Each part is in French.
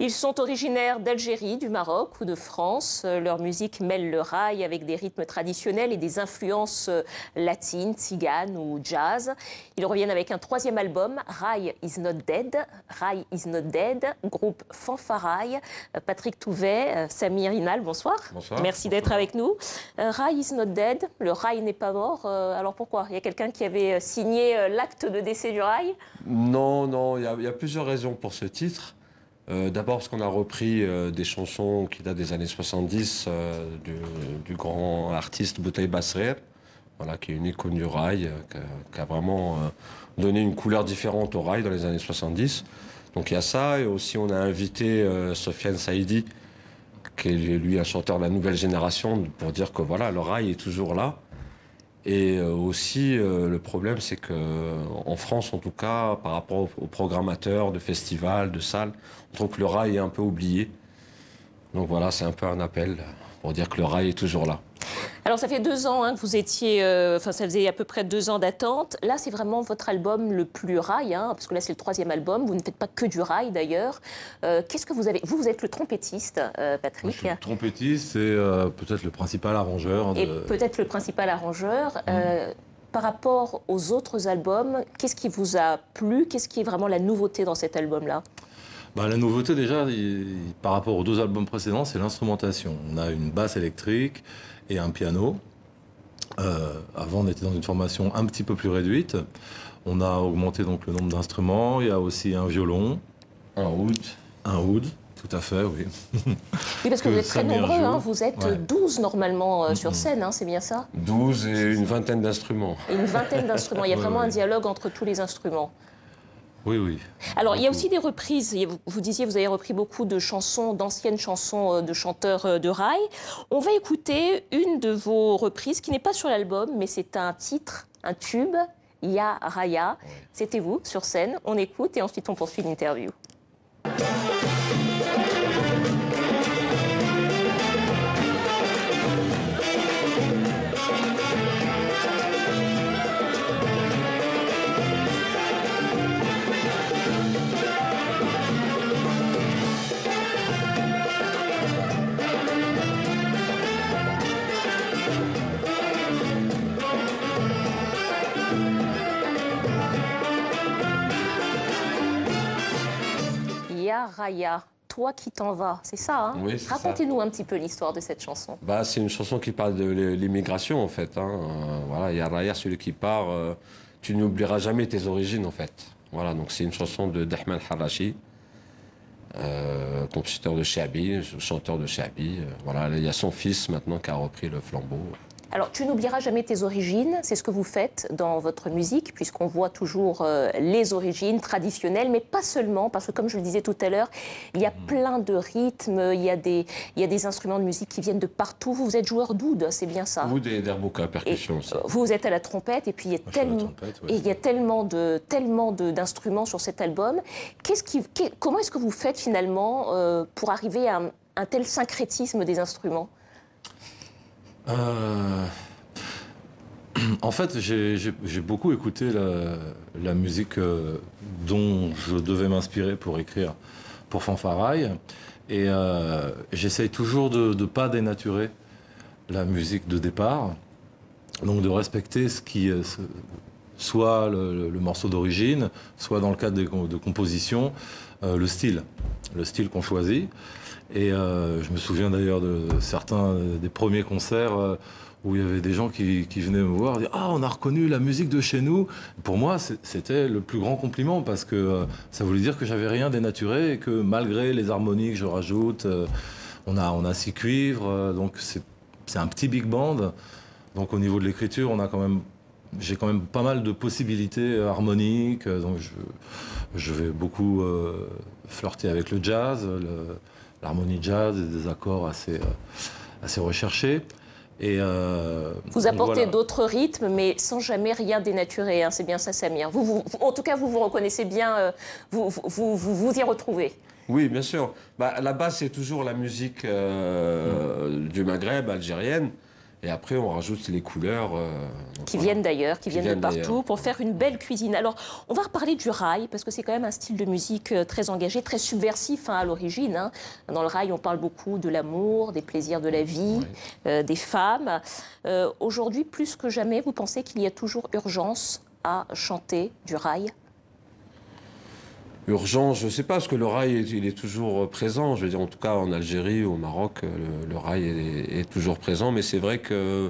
Ils sont originaires d'Algérie, du Maroc ou de France. Leur musique mêle le raï avec des rythmes traditionnels et des influences latines, tziganes ou jazz. Ils reviennent avec un troisième album, Raï is not dead. Raï is not dead, groupe Fanfaraï. Patrick Touvet, Samir Inal, bonsoir. Bonsoir. Merci d'être avec nous. Raï is not dead, le raï n'est pas mort. Alors pourquoi? Il y a quelqu'un qui avait signé l'acte de décès du raï? Non, il y a plusieurs raisons pour ce titre. D'abord parce qu'on a repris des chansons qui datent des années 70 du grand artiste Boutaïba Srer, voilà, qui est une icône du raï, qui a vraiment donné une couleur différente au raï dans les années 70. Donc il y a ça, et aussi on a invité Sofiane Saïdi, qui est lui un chanteur de la nouvelle génération, pour dire que voilà, le raï est toujours là. Et aussi, le problème, c'est qu'en France, en tout cas, par rapport aux programmateurs de festivals, de salles, on trouve que le raï est un peu oublié. Donc voilà, c'est un peu un appel pour dire que le raï est toujours là. Alors ça fait 2 ans que vous étiez, ça faisait à peu près 2 ans d'attente. Là, c'est vraiment votre album le plus raï, parce que là, c'est le 3e album. Vous ne faites pas que du raï, d'ailleurs. Qu'est-ce que vous avez? Vous êtes le trompettiste, Patrick. Moi, je suis le trompettiste et peut-être le principal arrangeur. Et peut-être le principal arrangeur. Par rapport aux autres albums, qu'est-ce qui vous a plu? Qu'est-ce qui est vraiment la nouveauté dans cet album-là? La nouveauté, déjà, par rapport aux 2 albums précédents, c'est l'instrumentation. On a une basse électrique et un piano. Avant, on était dans une formation un petit peu plus réduite. On a augmenté donc le nombre d'instruments. Il y a aussi un violon. Un oud. Un oud, tout à fait, oui. Oui, parce que vous êtes très nombreux. Vous êtes ouais. 12 normalement sur scène, c'est bien ça? 12 et une vingtaine d'instruments. Et une vingtaine d'instruments. Il y a vraiment un dialogue entre tous les instruments. Oui. Alors, il y a aussi des reprises. Vous disiez, vous avez repris beaucoup de chansons, d'anciennes chansons de chanteurs de raï. On va écouter une de vos reprises qui n'est pas sur l'album, mais c'est un titre, un tube, Ya Raya. C'était vous sur scène. On écoute et ensuite on poursuit l'interview. Ya Raya, toi qui t'en vas, c'est ça, hein? Oui, c'est ça. Racontez-nous un petit peu l'histoire de cette chanson. C'est une chanson qui parle de l'immigration, en fait. Voilà, Ya Raya, celui qui part, tu n'oublieras jamais tes origines, en fait. Voilà, donc c'est une chanson d'Ahmed Harachi, compositeur de Chaabi, chanteur de Chaabi. Voilà, il y a son fils maintenant qui a repris le flambeau. Alors, tu n'oublieras jamais tes origines, c'est ce que vous faites dans votre musique, puisqu'on voit toujours les origines traditionnelles, mais pas seulement, parce que comme je le disais tout à l'heure, il y a plein de rythmes, il y a des instruments de musique qui viennent de partout. Vous êtes joueur d'oud, c'est bien ça? Oud et d'erbouka, percussion aussi. Vous êtes à la trompette, et puis il y a tellement d'instruments sur cet album. Comment est-ce que vous faites finalement pour arriver à un tel syncrétisme des instruments? En fait, j'ai beaucoup écouté la musique dont je devais m'inspirer pour écrire pour Fanfaraï. Et j'essaye toujours de ne pas dénaturer la musique de départ. Donc de respecter ce qui soit le morceau d'origine, soit dans le cadre de composition, le style qu'on choisit. Et je me souviens d'ailleurs de certains des premiers concerts où il y avait des gens qui venaient me voir et disaient « Ah, on a reconnu la musique de chez nous !» Pour moi, c'était le plus grand compliment parce que ça voulait dire que j'avais rien dénaturé et que malgré les harmonies que je rajoute, on a 6 cuivres, donc c'est un petit big band. Donc au niveau de l'écriture, j'ai quand même pas mal de possibilités harmoniques, donc je vais beaucoup flirter avec le jazz, l'harmonie jazz et des accords assez recherchés. Et vous apportez d'autres rythmes, mais sans jamais rien dénaturer, c'est bien ça, Samir. En tout cas, vous reconnaissez bien, vous y retrouvez. Oui, bien sûr. La base, c'est toujours la musique du Maghreb, algérienne. Et après, on rajoute les couleurs. Qui viennent d'ailleurs, qui viennent de partout, pour faire une belle cuisine. Alors, on va reparler du raï, parce que c'est quand même un style de musique très engagé, très subversif à l'origine. Hein. Dans le raï, on parle beaucoup de l'amour, des plaisirs de la vie, des femmes. Aujourd'hui, plus que jamais, vous pensez qu'il y a toujours urgence à chanter du raï? Urgent, je ne sais pas, parce que le raï, il est toujours présent. Je veux dire, en tout cas, en Algérie, au Maroc, le raï est toujours présent. Mais c'est vrai que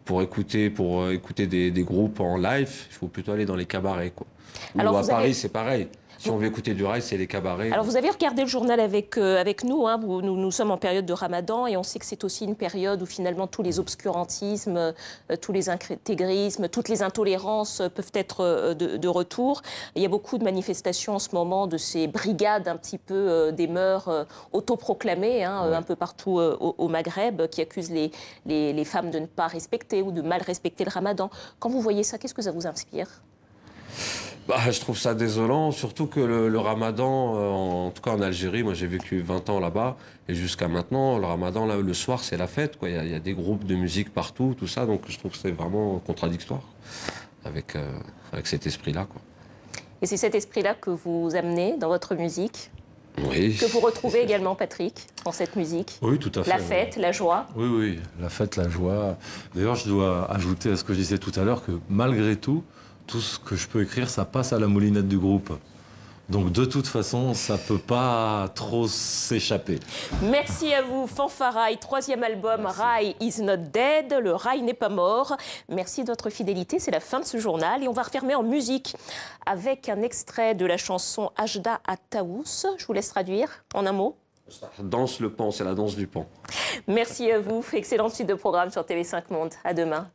pour écouter des groupes en live, il faut plutôt aller dans les cabarets, quoi. Ou à Paris, c'est pareil. Si on veut écouter du raï, c'est les cabarets. Alors, vous avez regardé le journal avec nous, hein, nous sommes en période de Ramadan et on sait que c'est aussi une période où finalement tous les obscurantismes, tous les intégrismes, toutes les intolérances peuvent être de retour. Il y a beaucoup de manifestations en ce moment de ces brigades un petit peu des mœurs autoproclamées, hein, un peu partout au Maghreb, qui accusent les femmes de ne pas respecter ou de mal respecter le Ramadan. Quand vous voyez ça, qu'est-ce que ça vous inspire ? Bah, je trouve ça désolant, surtout que le ramadan, en tout cas en Algérie, moi j'ai vécu 20 ans là-bas, et jusqu'à maintenant, le ramadan, là, le soir, c'est la fête, quoi. Il y a des groupes de musique partout, tout ça, donc je trouve que c'est vraiment contradictoire avec cet esprit-là, quoi. Et c'est cet esprit-là que vous amenez dans votre musique, oui. Que vous retrouvez également, Patrick, dans cette musique? Oui, tout à fait. La fête, la joie? Oui, oui, la fête, la joie. D'ailleurs, je dois ajouter à ce que je disais tout à l'heure que malgré tout ce que je peux écrire, ça passe à la moulinette du groupe. Donc de toute façon, ça ne peut pas trop s'échapper. Merci à vous, Fanfaraï, troisième album, Raï is not dead, le raï n'est pas mort. Merci de votre fidélité, c'est la fin de ce journal. Et on va refermer en musique avec un extrait de la chanson Ajda Ataous. Je vous laisse traduire en un mot. Danse le pan, c'est la danse du pan. Merci à vous, excellente suite de programme sur TV5 Monde. À demain.